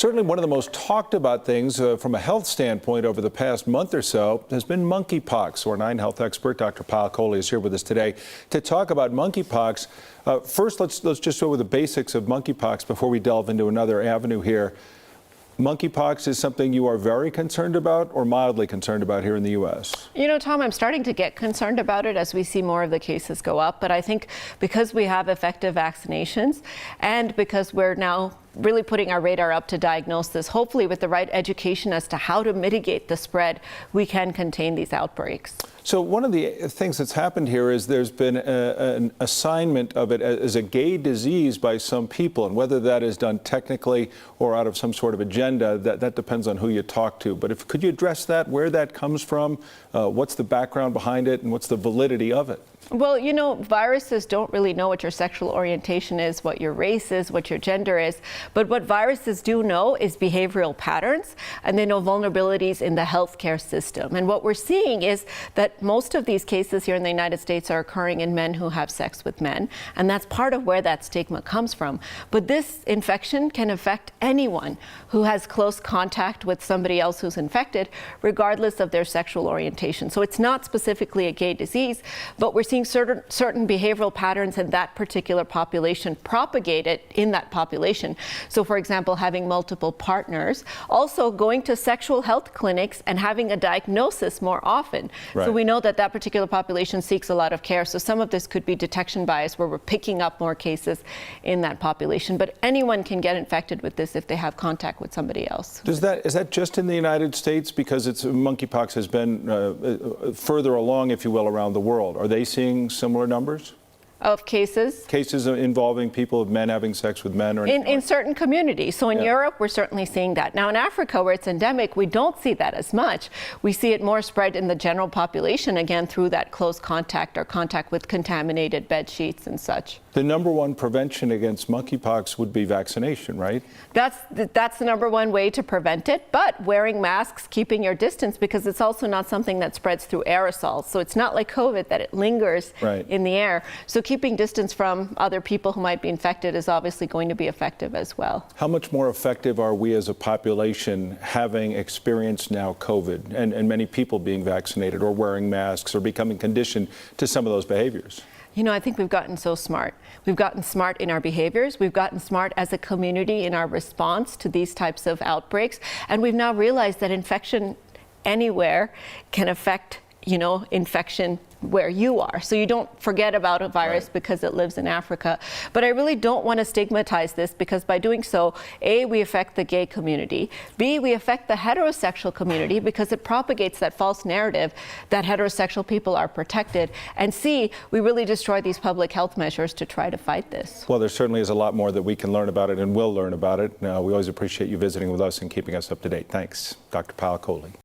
Certainly one of the most talked about things from a health standpoint over the past month or so has been monkeypox. Our 9 health expert, Dr. Payal Kohli, is here with us today to talk about monkeypox. First, let's just go with the basics of monkeypox before we delve into another avenue here. Monkeypox is something you are very concerned about or mildly concerned about here in the U.S.? You know, Tom, I'm starting to get concerned about it as we see more of the cases go up. But I think because we have effective vaccinations and because we're now really putting our radar up to diagnose this, hopefully with the right education as to how to mitigate the spread, we can contain these outbreaks. So one of the things that's happened here is there's been an assignment of it as a gay disease by some people, and whether that is done technically or out of some sort of agenda, that depends on who you talk to. But could you address that, where that comes from, what's the background behind it, and what's the validity of it? Well, you know, viruses don't really know what your sexual orientation is, what your race is, what your gender is. But what viruses do know is behavioral patterns, and they know vulnerabilities in the healthcare system. And what we're seeing is that most of these cases here in the United States are occurring in men who have sex with men. And that's part of where that stigma comes from. But this infection can affect anyone who has close contact with somebody else who's infected, regardless of their sexual orientation. So it's not specifically a gay disease, but we're seeing certain behavioral patterns in that particular population propagated in that population. So for example, having multiple partners, also going to sexual health clinics and having a diagnosis more often. Right. So we know that that particular population seeks a lot of care. So some of this could be detection bias, where we're picking up more cases in that population. But anyone can get infected with this if they have contact with somebody else. Is that just in the United States? Because monkeypox has been further along, if you will, around the world. Are they seeing similar numbers? Of cases? Cases involving people, men having sex with men? Or in certain communities. So in Europe, we're certainly seeing that. Now in Africa, where it's endemic, we don't see that as much. We see it more spread in the general population, again, through that close contact or contact with contaminated bed sheets and such. The number one prevention against monkeypox would be vaccination, right? That's the number one way to prevent it, but wearing masks, keeping your distance, because it's also not something that spreads through aerosols. So it's not like COVID that it lingers in the air. So keeping distance from other people who might be infected is obviously going to be effective as well. How much more effective are we as a population having experienced now COVID and many people being vaccinated or wearing masks or becoming conditioned to some of those behaviors? You know, I think we've gotten so smart. We've gotten smart in our behaviors. We've gotten smart as a community in our response to these types of outbreaks. And we've now realized that infection anywhere can affect, you know, infection where you are. So you don't forget about a virus because it lives in Africa. But I really don't want to stigmatize this, because by doing so, A, we affect the gay community. B, we affect the heterosexual community because it propagates that false narrative that heterosexual people are protected. And C, we really destroy these public health measures to try to fight this. Well, there certainly is a lot more that we can learn about it and will learn about it. We always appreciate you visiting with us and keeping us up to date. Thanks, Dr. Payal Kohli.